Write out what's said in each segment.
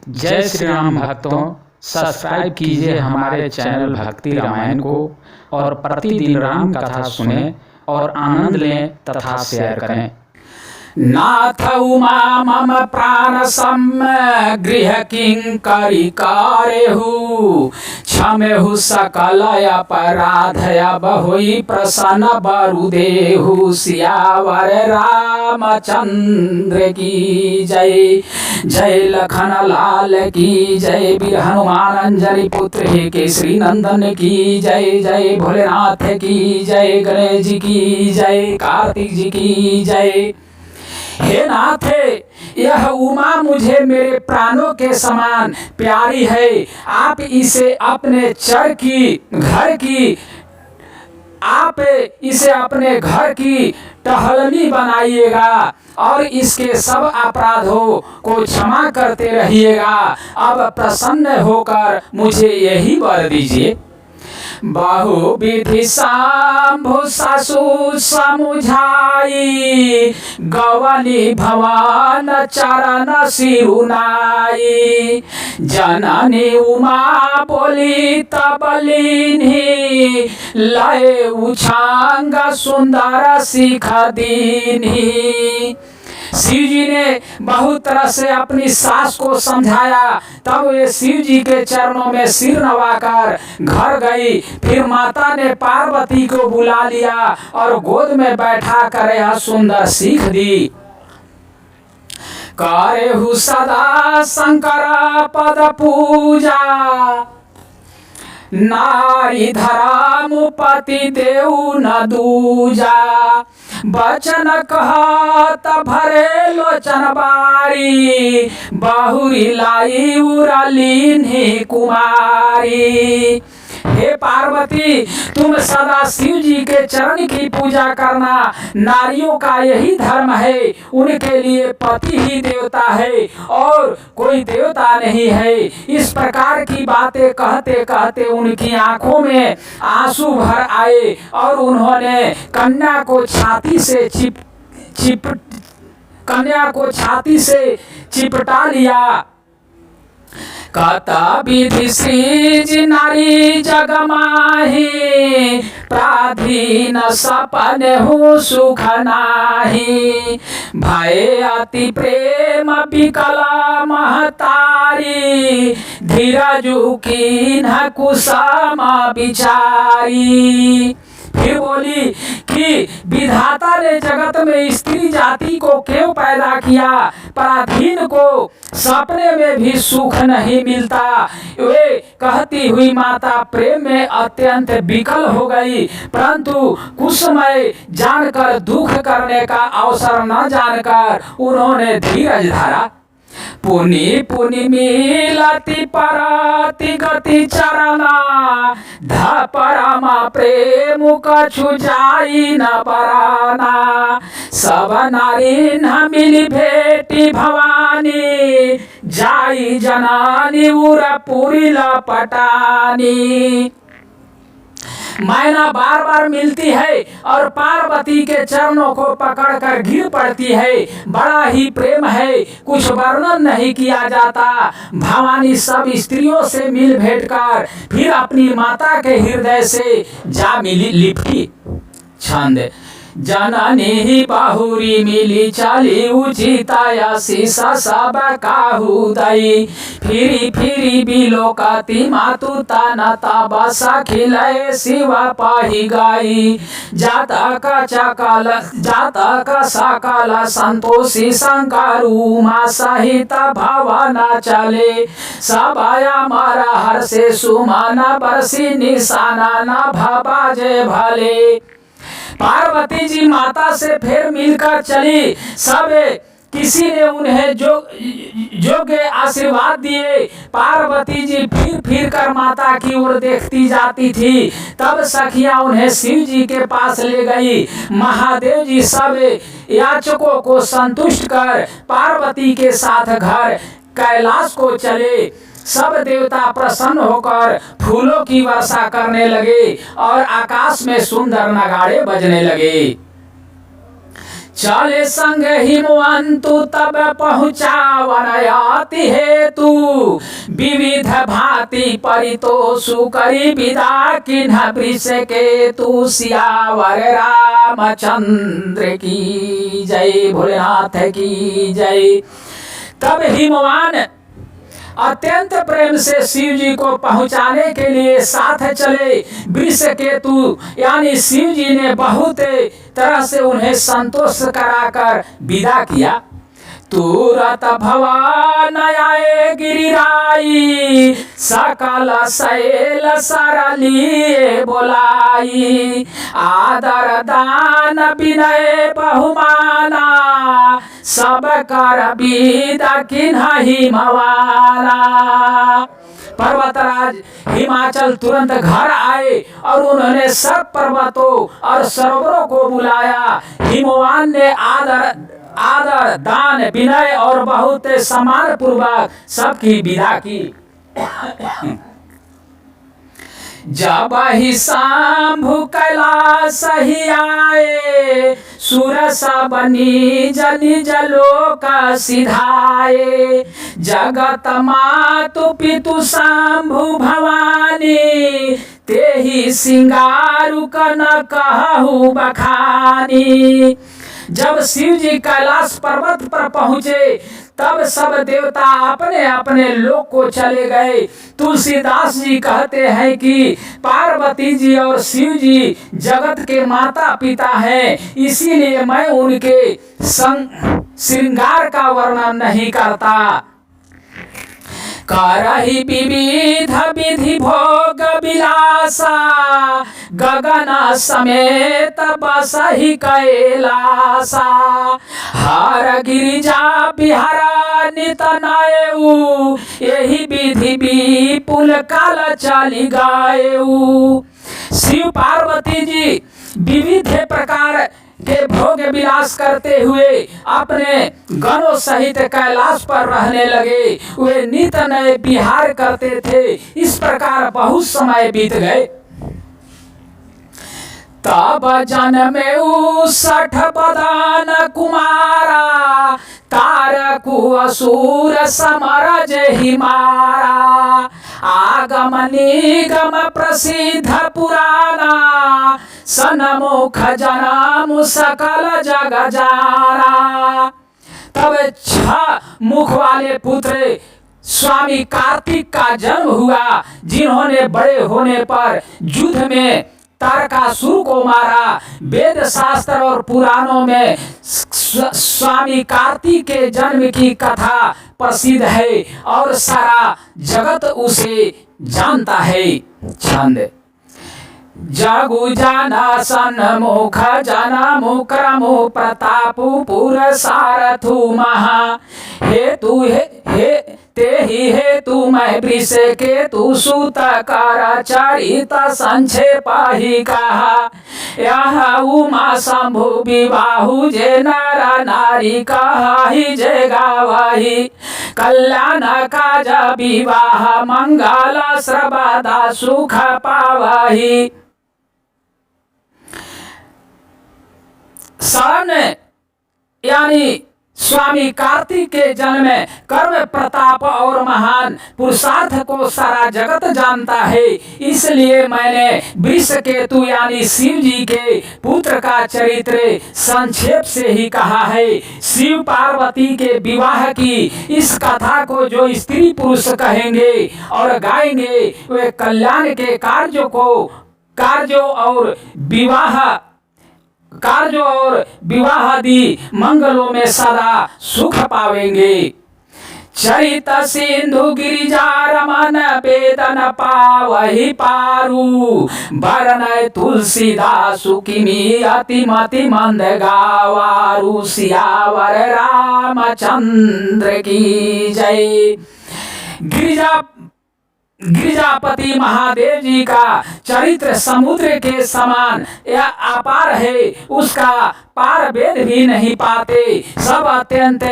जय श्री राम भक्तों, सब्सक्राइब कीजिए हमारे चैनल भक्ति रामायण को और प्रतिदिन राम कथा सुने और आनंद लें तथा शेयर करें। नाथ उमा मम प्राण गृह किंकरी कारेहु क्षमेहु सकल अपराधय बहुई प्रसन्न बरुदेहु। सियावर रामचंद्र की जय, जय लखन लाल की जय, वीर हनुमान अंजनी पुत्र हे केसरी नंदन की जय, जय भोलेनाथ की जय, गणेश जी की जय, कार्तिक जी की जय। हे नाथ, यह उमा मुझे मेरे प्राणों के समान प्यारी है। आप इसे अपने अपने घर की टहलनी बनाइएगा और इसके सब अपराधों को क्षमा करते रहिएगा। अब प्रसन्न होकर मुझे यही वर दीजिए। बहुविधि शंभु सासु समुझाई, गवली भवन चरण सिरुनाई। जननी उमा बोली तब लीन्ही, लय उछांग सुंदर सिख दीन्ही। शिव जी ने बहुत तरह से अपनी सास को समझाया, तब वे शिव जी के चरणों में सिर नवाकर घर गई। फिर माता ने पार्वती को बुला लिया और गोद में बैठा कर यह सुंदर सीख दी। करेहु सदा शंकर पद पूजा, नारी धरामुपति देऊ न दूजा। बचन कहत भरे लोचन बारी, बहुरी लाई उरलीन्ही कुमारी। हे पार्वती, तुम सदा शिव जी के चरण की पूजा करना। नारियों का यही धर्म है, उनके लिए पति ही देवता है और कोई देवता नहीं है। इस प्रकार की बातें कहते कहते उनकी आंखों में आंसू भर आए और उन्होंने कन्या को छाती से चिपटा लिया। कता विधि श्रीज नारी जगमाही, प्राधीन सपन हूँ सुख नाही। भय अति प्रेम विकला महतारी, धीरजु कीन्ह कुसम विचारी। फिर बोली कि विधाता ने जगत में स्त्री जाति को क्यों पैदा किया, पराधीन को सपने में भी सुख नहीं मिलता। वे कहती हुई माता प्रेम में अत्यंत विकल हो गई, परंतु कुछ समय जानकर दुख करने का अवसर न जानकर उन्होंने धीरज धरा। पुनि पुनि मिलति परति गति चरना, ध परमा प्रेम कछु जाई न बराना। सब नारी न मिली भेटी भवानी, जाई जनानी उर पुरी लपटानी। मैना बार बार मिलती है और पार्वती के चरणों को पकड़कर गिर पड़ती है। बड़ा ही प्रेम है, कुछ वर्णन नहीं किया जाता। भवानी सब स्त्रियों से मिल भेंट कर फिर अपनी माता के हृदय से जा मिली लिपटी। छंद जननी बाहुरी मिली चली उचिताया शीशा सब काहू दई। फिरी फिरी बिलोकती मातु तनता बसा खिलय शिव पाही गई। जातक सकल संतोषी शंकर उमा सहित भवन चले। सबया मर हर से सुमन बरसी निशाना न भबाजे भले। पार्वती जी माता से फिर मिलकर चली। सब किसी ने उन्हें योग्य आशीर्वाद दिए। पार्वती जी फिर कर माता की ओर देखती जाती थी। तब सखियां उन्हें शिव जी के पास ले गई। महादेव जी सब याचकों को संतुष्ट कर पार्वती के साथ घर कैलाश को चले। सब देवता प्रसन्न होकर फूलों की वर्षा करने लगे और आकाश में सुंदर नगाड़े बजने लगे। चले संग हिमवंतु तब पहुँचा वनयाति हेतु विविध भांति परितोषु करी विदा किन्ह वृष केतु सियावर रामचंद्र की जय, भोलेनाथ की जय। तब हिमवान अत्यंत प्रेम से शिव जी को पहुंचाने के लिए साथ चले। वृष केतु यानी शिव जी ने बहुत तरह से उन्हें संतोष कराकर विदा किया। तुरत भवन आए गिरिराई सकल शैल सरलिए बोलाई, आदर दान विनय बहुमाना सब कर विदा किन्ह हिमवाना। पर्वतराज हिमाचल तुरंत घर आए और उन्होंने सब पर्वतों और सरोवरों को बुलाया। हिमवान ने आदर दान विनय और बहुत सम्मान पूर्वक सबकी विदा की। जब ही शंभु कैलाश ही आए, सुर सब निज निज लोक सिधाए, जगत मातु पितु शंभु भवानी, तेहि सिंगारु कन कहु बखानी। जब शिव जी कैलाश पर्वत पर पहुंचे तब सब देवता अपने अपने लोक को चले गए। तुलसीदास जी कहते हैं कि पार्वती जी और शिव जी जगत के माता पिता हैं, इसीलिए मैं उनके श्रृंगार का वर्णन नहीं करता। करहि विविध विधि भोग विलासा, गगन समेत बसहि कैलासा, हर गिरिजा बिहार नित नयऊ, यही विधि विपुल काल चली गयऊ। शिव पार्वती जी विविध प्रकार के भोग विलास करते हुए अपने गणों सहित कैलाश पर रहने लगे। वे नित नए विहार करते थे। इस प्रकार बहुत समय बीत गए। तब जन्मे 60 बदन कुमारा, तारकु असुर समर जेहि मारा, आगम निगम प्रसिद्ध पुराना, सनमुख जनम सकल जग जाना। तब 6 मुख वाले पुत्र स्वामी कार्तिक का जन्म हुआ, जिन्होंने बड़े होने पर युद्ध में तारकासुर को मारा। वेद शास्त्र और पुराणों में स्वामी कार्तिक के जन्म की कथा प्रसिद्ध है और सारा जगत उसे जानता है। छंद जगु जाना सन्मुख जनमु क्रमु प्रतापु पुर सारथु महा, हेतु हे तेहि हेतु मैं वृष केतु सुत कर चरित संक्षेप ही कहा। यह उमा शंभु विबाहु जे नर नारी कहि जे गावहि, कल्याण काज विवाह मंगल सर्वदा सुख पावहि। शरण यानी स्वामी कार्तिक के जन्म में कर्म प्रताप और महान पुरुषार्थ को सारा जगत जानता है, इसलिए मैंने वृष केतु यानी शिव जी के पुत्र का चरित्र संक्षेप से ही कहा है। शिव पार्वती के विवाह की इस कथा को जो स्त्री पुरुष कहेंगे और गाएंगे, वे कल्याण के कार्यों और विवाह आदि मंगलों में सदा सुख पावेंगे। चरित सिंधु गिरिजा रमन वेदन पावहि पारू, बरनय तुलसीदासु किमी अति मति मंद गावारू। सियावर रामचंद्र की जय। गिरिजापति महादेव जी का चरित्र समुद्र के समान यह अपार है, उसका पार वेद भी नहीं पाते। सब अत्यंत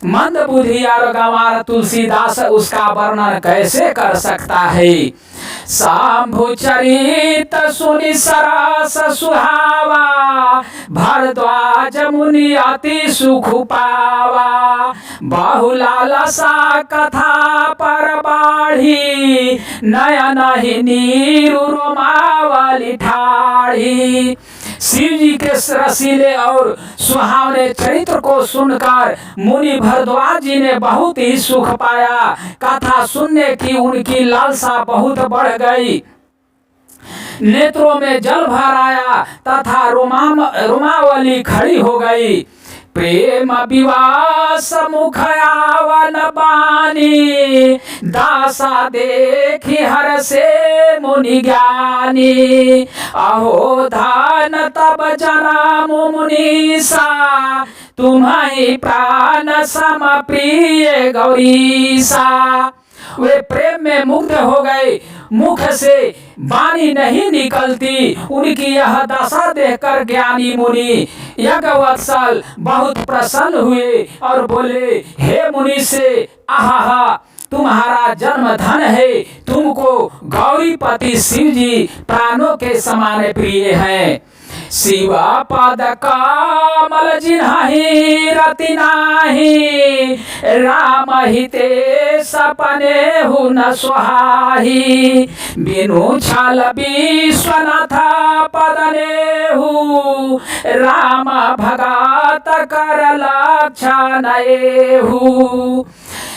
मंद बुद्धि और गंवार तुलसीदास उसका वर्णन कैसे कर सकता है। शंभु चरित सुनि सरस सुहावा, भरद्वाज मुनि अति सुख पावा। बहुलालसा कथा पर बाढ़ी, नयन ही नीरु रोमावली ठाढ़ी। शिव जी के रसीले और सुहावने चरित्र को सुनकर मुनि भरद्वाज जी ने बहुत ही सुख पाया। कथा सुनने की उनकी लालसा बहुत बढ़ गई, नेत्रों में जल भर आया तथा रोमावली खड़ी हो गई। प्रेम विवास मुख आवन बानी, दासा देखी हर से मुनि ज्ञानी। अहो धान तब जन्म मुनीसा, तुम्हारी प्राण सम प्रिय गौरीसा। वे प्रेम में मुग्ध हो गए, मुख से वाणी नहीं निकलती। उनकी यह दशा देखकर ज्ञानी मुनि यज्ञवत्सल बहुत प्रसन्न हुए और बोले, हे मुनि से आहा, तुम्हारा जन्म धन है, तुमको गौरीपति शिव जी प्राणों के समान प्रिय हैं। शिवा पद कमल जिन्हि रति नाही, राम हिते सपने हु न सुहाही। बिनु छल विश्वनाथ पद नेहु, राम भगत कर लक्षण एहु।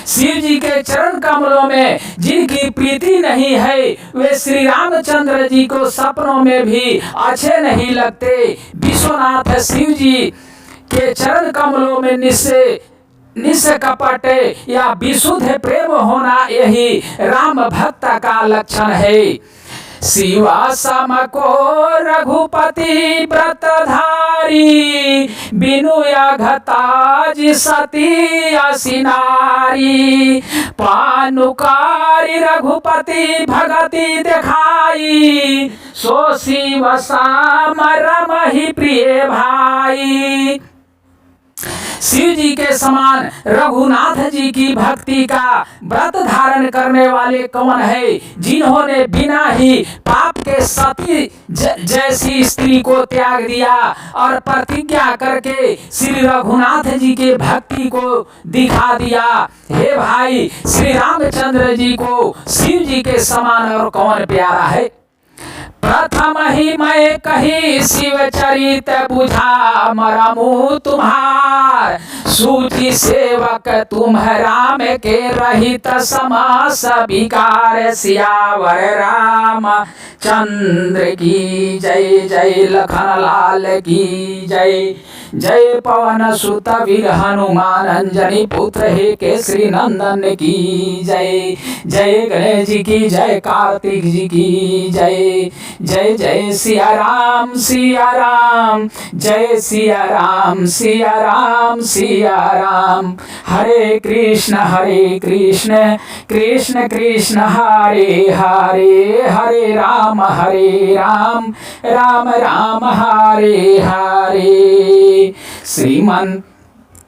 शिव जी के चरण कमलों में जिनकी प्रीति नहीं है, वे श्री रामचंद्र जी को सपनों में भी अच्छे नहीं लगते। विश्वनाथ शिव जी के चरण कमलों में निष्कपट या विशुद्ध प्रेम होना, यही राम भक्त का लक्षण है। शिवा सम को रघुपति व्रतधारी, बिनु घताज सती असिनारी। पानुकारी रघुपति भगति दिखाई, सो शिव साम रम ही प्रिय भाई। शिव जी के समान रघुनाथ जी की भक्ति का व्रत धारण करने वाले कौन है, जिन्होंने बिना ही पाप के सती जैसी स्त्री को त्याग दिया और प्रतिज्ञा करके श्री रघुनाथ जी के भक्ति को दिखा दिया। हे भाई, श्री रामचंद्र जी को शिव जी के समान और कौन प्यारा है। प्रथम ही मैं कही शिव चरित बुझा, मरमु तुम्हार सूची सेवक तुम राम के रहित समास विकार। सियावर राम चंद्र की जय, जय लखन लाल की जय। जय पवन सुत वीर हनुमान अंजनी पुत्र हे केसरी नंदन की जय। जय गणेश जी की जय, कार्तिक जी की जय। जय जय सिया राम सिया राम, जय सिया राम सिया राम सिया राम। हरे कृष्ण कृष्ण कृष्ण हरे हरे, हरे राम राम राम हरे हरे। श्रीमन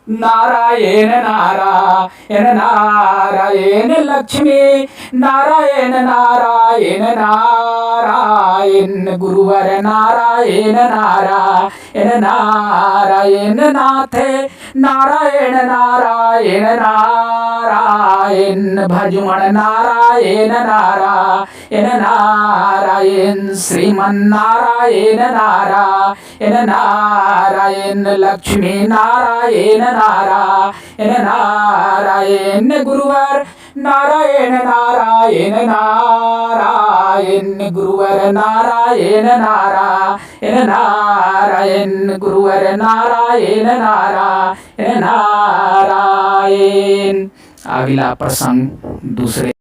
नारायण नारायण नारायण लक्ष्मी नारायण नारायण नारायण गुरुवर नारायण नारायण नारायण नाथे नारायण नारायण नारायण भजुमण नारायण नारायण नारायण श्रीमन नारायण नारायण नारायण लक्ष्मी नारायण नारायण नारायण गुरुवर नारायण नारायण नारायण गुरुवर नारायण नारायण नारायण गुरुवर नारायण नारायण नारायण। अगला प्रसंग दूसरे